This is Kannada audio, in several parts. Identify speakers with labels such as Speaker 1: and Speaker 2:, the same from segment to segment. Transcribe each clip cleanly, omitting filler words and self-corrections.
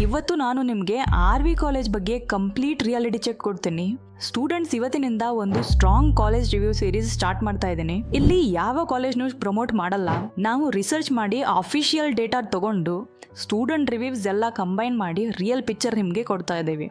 Speaker 1: ಇವತ್ತು ನಾನು ನಿಮಗೆ RV ಕಾಲೇಜ್ ಬಗ್ಗೆ ಕಂಪ್ಲೀಟ್ ರಿಯಾಲಿಟಿ ಚೆಕ್ ಕೊಡ್ತೀನಿ. ಸ್ಟೂಡೆಂಟ್ಸ್ ಇವತ್ತಿನಿಂದ ಒಂದು strong college review series start ಮಾಡ್ತಾ ಇದ್ದೀನಿ. ಇಲ್ಲಿ ಯಾವ ಕಾಲೇಜ್ನು ಪ್ರಮೋಟ್ ಮಾಡಲ್ಲ, ನಾವು ರಿಸರ್ಚ್ ಮಾಡಿ ಅಫಿಷಿಯಲ್ ಡೇಟಾ ತಗೊಂಡು ಸ್ಟೂಡೆಂಟ್ ರಿವ್ಯೂಸ್ ಎಲ್ಲ ಕಂಬೈನ್ ಮಾಡಿ ರಿಯಲ್ ಪಿಕ್ಚರ್ ನಿಮಗೆ ಕೊಡ್ತಾ ಇದ್ದೀವಿ.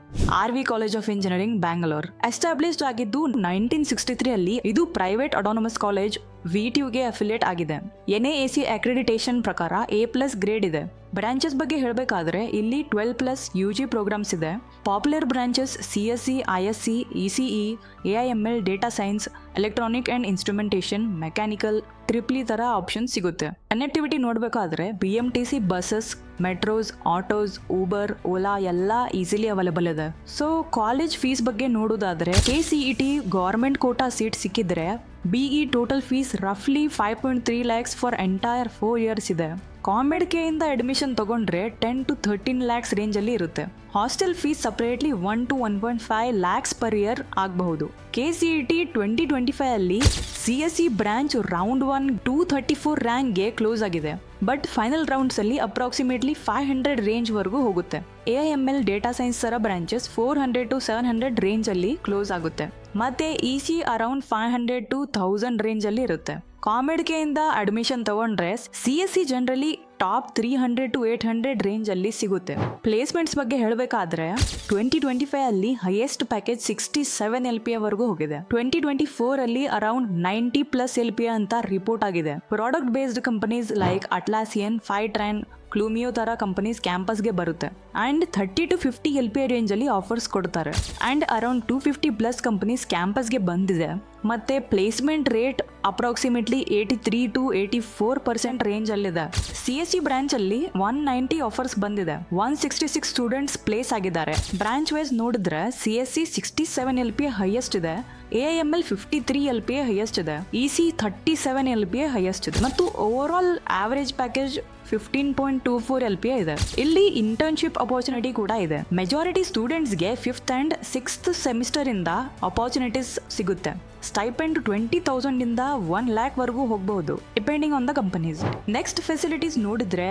Speaker 1: RV college of engineering Bangalore established ಆಗಿದ್ದು 1963 ಅಲ್ಲಿ. ಇದು ಪ್ರೈವೇಟ್ ಅಟಾನಮಸ್ ಕಾಲೇಜ್, VTUಗೆ ಅಫಿಲಿಯೇಟ್ ಆಗಿದೆ. NAAC ಅಕ್ರೆಡಿಟೇಷನ್ ಪ್ರಕಾರ A+ ಗ್ರೇಡ್ ಇದೆ. ಬ್ರಾಂಚಸ್ ಬಗ್ಗೆ ಹೇಳಬೇಕಾದ್ರೆ ಇಲ್ಲಿ 12+ UG ಪ್ರೋಗ್ರಾಮ್ಸ್ ಇದೆ. Popular branches CSE, ISC, ECE, AIML, data science, electronic and instrumentation, mechanical, ಟ್ರಿಪ್ಲಿ ತರ ಆಪ್ಷನ್ ಸಿಗುತ್ತೆ. ಕನೆಕ್ಟಿವಿಟಿ ನೋಡಬೇಕಾದ್ರೆ BMTC buses, metros, autos, Uber, Ola ಎಲ್ಲ ಈಸಿಲಿ ಅವೈಲೇಬಲ್ ಇದೆ. ಸೊ ಕಾಲೇಜ್ ಫೀಸ್ ಬಗ್ಗೆ ನೋಡೋದಾದ್ರೆ KCET ಗೌರ್ಮೆಂಟ್ ಕೋಟಾ ಸೀಟ್ ಸಿಕ್ಕಿದ್ರೆ BE ಟೋಟಲ್ ಫೀಸ್ ರಫ್ಲಿ 5.3 lakhs ಫಾರ್ ಎಂಟೈರ್ 4 years ಇದೆ. ಕಾಮೆಡ್ ಕೆಯಿಂದ ಅಡ್ಮಿಷನ್ ತಗೊಂಡ್ರೆ 10 to 13 lakhs ರೇಂಜ್ ಅಲ್ಲಿ ಇರುತ್ತೆ. Hostel fees separately 1 to 1.5 lakhs per year ಆಗಬಹುದು. KCET 2025 ಅಲ್ಲಿ CSE ಬ್ರಾಂಚ್ ರೌಂಡ್ 1 234 ರ್ಯಾಂಕ್ಗೆ ಕ್ಲೋಸ್ ಆಗಿದೆ. ಬಟ್ ಫೈನಲ್ ರೌಂಡ್ಸ್ ಅಲ್ಲಿ ಅಪ್ರಾಕ್ಸಿಮೇಟ್ಲಿ 500 ರೇಂಜ್ ವರೆಗೂ ಹೋಗುತ್ತೆ. AIML ಡೇಟಾ ಸೈನ್ಸ್ ತರ ಬ್ರಾಂಚಸ್ 400 to 700 ರೇಂಜ್ ಅಲ್ಲಿ ಕ್ಲೋಸ್ ಆಗುತ್ತೆ. ಮತ್ತೆ EC ಅರೌಂಡ್ 500 to 1000 ರೇಂಜ್ ಅಲ್ಲಿ ಇರುತ್ತೆ. ಕಾಮೆಡ್ ಕೆಯಿಂದ ಅಡ್ಮಿಷನ್ ತಗೊಂಡ್ರೆ CSE generally top 300 to 800 range ಅಲ್ಲಿ ಸಿಗುತ್ತೆ. ಪ್ಲೇಸ್ಮೆಂಟ್ಸ್ ಬಗ್ಗೆ ಹೇಳಬೇಕಾದ್ರೆ 2025 ಅಲ್ಲಿ ಹೈಯೆಸ್ಟ್ ಪ್ಯಾಕೇಜ್ 67 LPA ವರೆಗೂ ಹೋಗಿದೆ. 2024 ಅಲ್ಲಿ ಅರೌಂಡ್ 90+ LPA ಅಂತ ರಿಪೋರ್ಟ್ ಆಗಿದೆ. ಪ್ರಾಡಕ್ಟ್ ಬೇಸ್ಡ್ ಕಂಪನೀಸ್ ಲೈಕ್ ಅಟ್ಲಾಸಿಯನ್, ಫೈಟ್ರಾನ್, ಕ್ಲೂಮಿಯೋ ತರ ಕಂಪನೀಸ್ ಕ್ಯಾಂಪಸ್ಗೆ ಬರುತ್ತೆ. ಅಂಡ್ 30 to 50 LPA ರೇಂಜ್ ಅಲ್ಲಿ ಆಫರ್ಸ್ ಕೊಡ್ತಾರೆ. ಅಂಡ್ ಅರೌಂಡ್ 250+ ಕಂಪನೀಸ್ ಕ್ಯಾಂಪಸ್ಗೆ ಬಂದಿದೆ. ಮತ್ತೆ placement rate approximately 83 to 84% range ಅಲ್ಲಿದೆ. CSE ಬ್ರಾಂಚ್ ಅಲ್ಲಿ 190 ಆಫರ್ಸ್ ಬಂದಿದೆ. 166 ಸ್ಟೂಡೆಂಟ್ಸ್ ಪ್ಲೇಸ್ ಆಗಿದ್ದಾರೆ. ಬ್ರಾಂಚ್ ವೈಸ್ ನೋಡಿದ್ರೆ CSE 67 LPA ಹೈಯೆಸ್ಟ್ ಇದೆ. AIML 53 LPA ಹೈಯೆಸ್ಟ್ ಇದೆ. EC 37 LPA ಹೈಯೆಸ್ಟ್ ಇದೆ. ಮತ್ತು over all average package 15.24 LPA ಇದೆ. ಇಲ್ಲಿ ಇಂಟರ್ನ್ಶಿಪ್ ಅಪರ್ಚುನಿಟಿ ಕೂಡ ಇದೆ. ಮೆಜಾರಿಟಿ ಸ್ಟೂಡೆಂಟ್ಸ್ಗೆ 5th and 6th ಸೆಮಿಸ್ಟರ್ ಇಂದ ಅಪರ್ಚುನಿಟೀಸ್ ಸಿಗುತ್ತೆ. ಸ್ಟೈಪೆಂಡ್ 20,000 ಇಂದ 1 lakh ವರೆಗೂ ಹೋಗಬಹುದು depending on the companies. Next facilities ನೋಡಿದ್ರೆ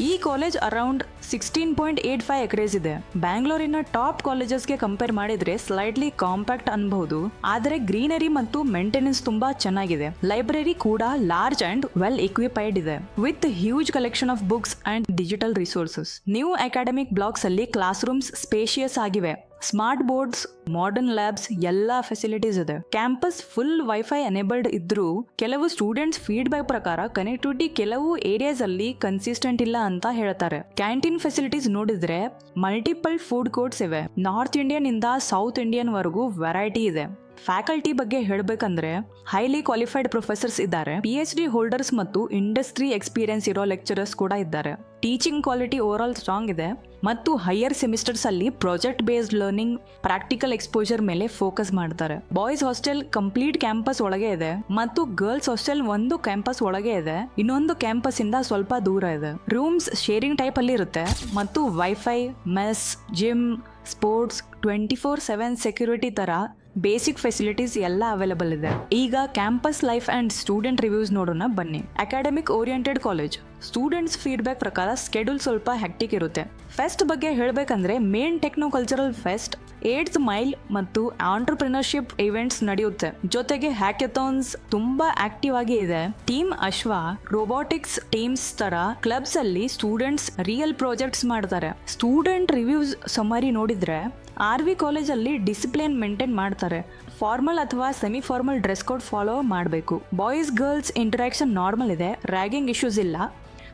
Speaker 1: ಈ ಕಾಲೇಜ್ ಅರೌಂಡ್ 16.85 acres ಇದೆ. ಬ್ಯಾಂಗ್ಳೂರಿನ ಟಾಪ್ ಕಾಲೇಜಸ್ಗೆ ಕಂಪೇರ್ ಮಾಡಿದ್ರೆ ಸ್ಲೈಟ್ಲಿ ಕಾಂಪ್ಯಾಕ್ಟ್ ಅನ್ಬಹುದು, ಆದರೆ ಗ್ರೀನರಿ ಮತ್ತು ಮೇಂಟೆನೆನ್ಸ್ ತುಂಬಾ ಚೆನ್ನಾಗಿದೆ. ಲೈಬ್ರರಿ ಕೂಡ ಲಾರ್ಜ್ ಅಂಡ್ ವೆಲ್ ಎಕ್ವಿಪೈಡ್ ಇದೆ with huge collection of books and digital resources. New academic blocks ಅಲ್ಲಿ ಕ್ಲಾಸ್ ರೂಮ್ಸ್ ಸ್ಪೇಷಿಯಸ್ ಆಗಿವೆ. ಸ್ಮಾರ್ಟ್ ಬೋರ್ಡ್ಸ್, ಮಾಡರ್ನ್ ಲ್ಯಾಬ್ಸ್ ಎಲ್ಲ ಫೆಸಿಲಿಟೀಸ್ ಇದೆ. ಕ್ಯಾಂಪಸ್ ಫುಲ್ ವೈಫೈ ಎನೇಬಲ್ಡ್ ಇದ್ರೂ ಕೆಲವು ಸ್ಟೂಡೆಂಟ್ಸ್ ಫೀಡ್ಬ್ಯಾಕ್ ಪ್ರಕಾರ ಕನೆಕ್ಟಿವಿಟಿ ಕೆಲವು ಏರಿಯಾಸ್ ಅಲ್ಲಿ ಕನ್ಸಿಸ್ಟೆಂಟ್ ಇಲ್ಲ ಅಂತ ಹೇಳ್ತಾರೆ. ಕ್ಯಾಂಟೀನ್ ಫೆಸಿಲಿಟೀಸ್ ನೋಡಿದ್ರೆ ಮಲ್ಟಿಪಲ್ ಫುಡ್ ಕೋರ್ಟ್ಸ್ ಇವೆ. ನಾರ್ತ್ ಇಂಡಿಯನ್ ಇಂದ ಸೌತ್ ಇಂಡಿಯನ್ ವರೆಗೂ ವೆರೈಟಿ ಇದೆ. ಫ್ಯಾಕಲ್ಟಿ ಬಗ್ಗೆ ಹೇಳಬೇಕಂದ್ರೆ ಹೈಲಿ ಕ್ವಾಲಿಫೈಡ್ ಪ್ರೊಫೆಸರ್ಸ್ ಇದ್ದಾರೆ. PhD ಹೋಲ್ಡರ್ಸ್ ಮತ್ತು ಇಂಡಸ್ಟ್ರಿ ಎಕ್ಸ್ಪೀರಿಯನ್ಸ್ ಇರೋ ಲೆಕ್ಚರರ್ಸ್ ಕೂಡ ಇದ್ದಾರೆ. Teaching quality over all strong ಇದೆ. ಮತ್ತು ಹೈಯರ್ ಸೆಮಿಸ್ಟರ್ಸ್ ಅಲ್ಲಿ project based learning, practical exposure ಮೇಲೆ ಫೋಕಸ್ ಮಾಡ್ತಾರೆ. ಬಾಯ್ಸ್ ಹಾಸ್ಟೆಲ್ ಕಂಪ್ಲೀಟ್ ಕ್ಯಾಂಪಸ್ ಒಳಗೆ ಇದೆ ಮತ್ತು ಗರ್ಲ್ಸ್ ಹಾಸ್ಟೆಲ್ ಒಂದು ಕ್ಯಾಂಪಸ್ ಒಳಗೆ ಇದೆ, ಇನ್ನೊಂದು ಕ್ಯಾಂಪಸ್ ಇಂದ ಸ್ವಲ್ಪ ದೂರ ಇದೆ. ರೂಮ್ಸ್ ಶೇರಿಂಗ್ ಟೈಪ್ ಅಲ್ಲಿ ಇರುತ್ತೆ ಮತ್ತು wifi, mess, gym, sports, 24/7 security ತರ ಬೇಸಿಕ್ ಫೆಸಿಲಿಟೀಸ್ ಎಲ್ಲ ಅವೈಲೇಬಲ್ ಇದೆ. ಈಗ campus life and student reviews ನೋಡೋಣ ಬನ್ನಿ. Academic oriented college. Students feedback ಪ್ರಕಾರ ಸ್ಕೆಡ್ಯೂಲ್ ಸ್ವಲ್ಪ ಹೆಕ್ಟಿಕ್ ಇರುತ್ತೆ. ಫೆಸ್ಟ್ ಬಗ್ಗೆ ಹೇಳಬೇಕಂದ್ರೆ main techno cultural fest, 8th mile ಮತ್ತು ಆಂಟರ್ಪ್ರಿನರ್ಶಿಪ್ ಇವೆಂಟ್ಸ್ ನಡೆಯುತ್ತೆ. ಜೊತೆಗೆ ಹ್ಯಾಕಥಾನ್ಸ್ ತುಂಬಾ ಆಕ್ಟಿವ್ ಆಗಿ ಇದೆ. ಟೀಮ್ ಅಶ್ವಾ, ರೋಬೋಟಿಕ್ಸ್ ಟೀಮ್ಸ್ ತರ ಕ್ಲಬ್ಸ್ ಅಲ್ಲಿ ಸ್ಟೂಡೆಂಟ್ಸ್ ರಿಯಲ್ ಪ್ರಾಜೆಕ್ಟ್ಸ್ ಮಾಡ್ತಾರೆ. ಸ್ಟೂಡೆಂಟ್ ರಿವ್ಯೂಸ್ ಸಮರಿ ನೋಡಿದ್ರೆ RV ಕಾಲೇಜ್ ಅಲ್ಲಿ ಡಿಸಿಪ್ಲಿನ್ ಮೇಂಟೈನ್ ಮಾಡ್ತಾರೆ. ಫಾರ್ಮಲ್ ಅಥವಾ semi formal dress code follow ಮಾಡಬೇಕು. ಬಾಯ್ಸ್ ಗರ್ಲ್ಸ್ ಇಂಟರಾಕ್ಷನ್ ನಾರ್ಮಲ್ ಇದೆ, ರ್ಯಾಗಿಂಗ್ ಇಶ್ಯೂಸ್ ಇಲ್ಲ.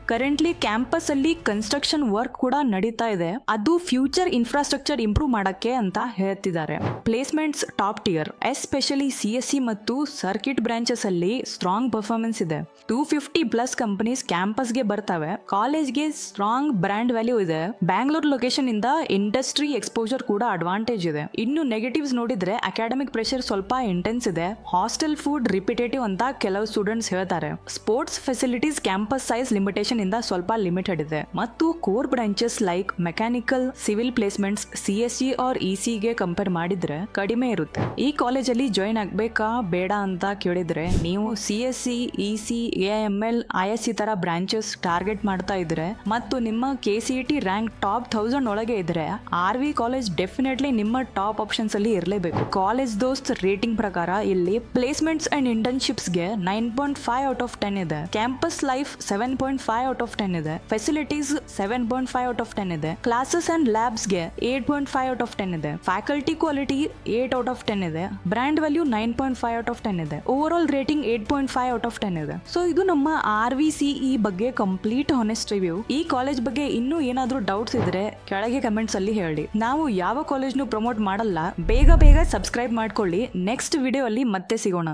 Speaker 1: ಕರೆಂಟ್ಲಿ ಕ್ಯಾಂಪಸ್ ಅಲ್ಲಿ ಕನ್ಸ್ಟ್ರಕ್ಷನ್ ವರ್ಕ್ ಕೂಡ ನಡೀತಾ ಇದೆ. ಅದು ಫ್ಯೂಚರ್ ಇನ್ಫ್ರಾಸ್ಟ್ರಕ್ಚರ್ ಇಂಪ್ರೂವ್ ಮಾಡಕ್ಕೆ ಅಂತ ಹೇಳ್ತಿದ್ದಾರೆ. Placements top tier, especially CSE ಮತ್ತು ಸರ್ಕಿಟ್ ಬ್ರಾಂಚಸ್ ಅಲ್ಲಿ ಸ್ಟ್ರಾಂಗ್ ಪರ್ಫಾರ್ಮೆನ್ಸ್ ಇದೆ. 250+ ಕಂಪನೀಸ್ ಕ್ಯಾಂಪಸ್ಗೆ ಬರ್ತವೆ. ಕಾಲೇಜ್ಗೆ ಸ್ಟ್ರಾಂಗ್ ಬ್ರ್ಯಾಂಡ್ ವ್ಯಾಲ್ಯೂ ಇದೆ. ಬ್ಯಾಂಗ್ಳೂರ್ ಲೊಕೇಶನ್ ಇಂದ ಇಂಡಸ್ಟ್ರಿ ಎಕ್ಸ್ಪೋಜರ್ ಕೂಡ ಅಡ್ವಾಂಟೇಜ್ ಇದೆ. ಇನ್ನು ನೆಗೆಟಿವ್ಸ್ ನೋಡಿದ್ರೆ ಅಕಾಡೆಮಿಕ್ ಪ್ರೆಷರ್ ಸ್ವಲ್ಪ ಇಂಟೆನ್ಸ್ ಇದೆ. ಹಾಸ್ಟೆಲ್ ಫುಡ್ ರಿಪಿಟೇಟಿವ್ ಅಂತ ಕೆಲವು ಸ್ಟೂಡೆಂಟ್ಸ್ ಹೇಳ್ತಾರೆ. Sports facilities campus size limitation competition ಇಂದ ಸ್ವಲ್ಪ ಲಿಮಿಟೆಡ್ ಇದೆ ಮತ್ತು core branches like mechanical, civil placements CSE or EC ಗೆ ಕಂಪೇರ್ ಮಾಡಿದ್ರೆ ಕಡಿಮೆ ಇರುತ್ತೆ. ಈ ಕಾಲೇಜಲ್ಲಿ ಜಾಯಿನ್ ಆಗ್ಬೇಕಾ ಬೇಡ ಅಂತ ಕೇಳಿದ್ರೆ ನೀವು CSE, EC, AML, ISC ತರ ಬ್ರಾಂಚಸ್ ಟಾರ್ಗೆಟ್ ಮಾಡ್ತಾ ಇದ್ರೆ ಮತ್ತು ನಿಮ್ಮ KCET ರ್ಯಾಂಕ್ ಟಾಪ್ 1000 ಒಳಗೆ ಇದ್ರೆ RV ಕಾಲೇಜ್ ಡೆಫಿನೆಟ್ಲಿ ನಿಮ್ಮ ಟಾಪ್ ಆಪ್ಷನ್ಸ್ ಅಲ್ಲಿ ಇರಲೇಬೇಕು. ಕಾಲೇಜ್ ದೋಸ್ತ್ ರೇಟಿಂಗ್ ಪ್ರಕಾರ ಇಲ್ಲಿ ಪ್ಲೇಸ್ಮೆಂಟ್ಸ್ ಅಂಡ್ ಇಂಟರ್ನ್ಶಿಪ್ಸ್ ಗೆ 9.5 ಔಟ್ ಆಫ್ 10 ಇದೆ, ಕ್ಯಾಂಪಸ್ ಲೈಫ್ 7.5 ಔಟ್ ಆಫ್ 10 ಇದೆ, ಫೆಸಿಲಿಟೀಸ್ 7.5 ಔಟ್ ಆಫ್ 10 ಇದೆ, ಕ್ಲಾಸಸ್ ಅಂಡ್ ಲ್ಯಾಬ್ಸ್ ಗೆ 8.5 ಔಟ್ ಆಫ್ 10 ಇದೆ, ಫ್ಯಾಕಲ್ಟಿ ಕ್ವಾಲಿಟಿ 8 ಔಟ್ ಆಫ್ 10 ಇದೆ, ಬ್ರ್ಯಾಂಡ್ ವ್ಯಾಲ್ಯೂ 9.5 ಔಟ್ ಆಫ್ 10 ಇದೆ, over all rating 8.5 out of 10 ಇದೆ. ಸೊ ಇದು ನಮ್ಮ RVCE ಬಗ್ಗೆ ಕಂಪ್ಲೀಟ್ ಹಾನೆಸ್ಟ್ ರಿವ್ಯೂ. ಈ ಕಾಲೇಜ್ ಬಗ್ಗೆ ಇನ್ನೂ ಏನಾದ್ರೂ ಡೌಟ್ಸ್ ಇದ್ರೆ ಕೆಳಗೆ ಕಮೆಂಟ್ಸ್ ಅಲ್ಲಿ ಹೇಳಿ. ನಾವು ಯಾವ ಕಾಲೇಜ್ನು ಪ್ರಮೋಟ್ ಮಾಡಲ್ಲ, ಬೇಗ ಸಬ್ಸ್ಕ್ರೈಬ್ ಮಾಡ್ಕೊಳ್ಳಿ. ನೆಕ್ಸ್ಟ್ ವಿಡಿಯೋ ಅಲ್ಲಿ ಮತ್ತೆ ಸಿಗೋಣ.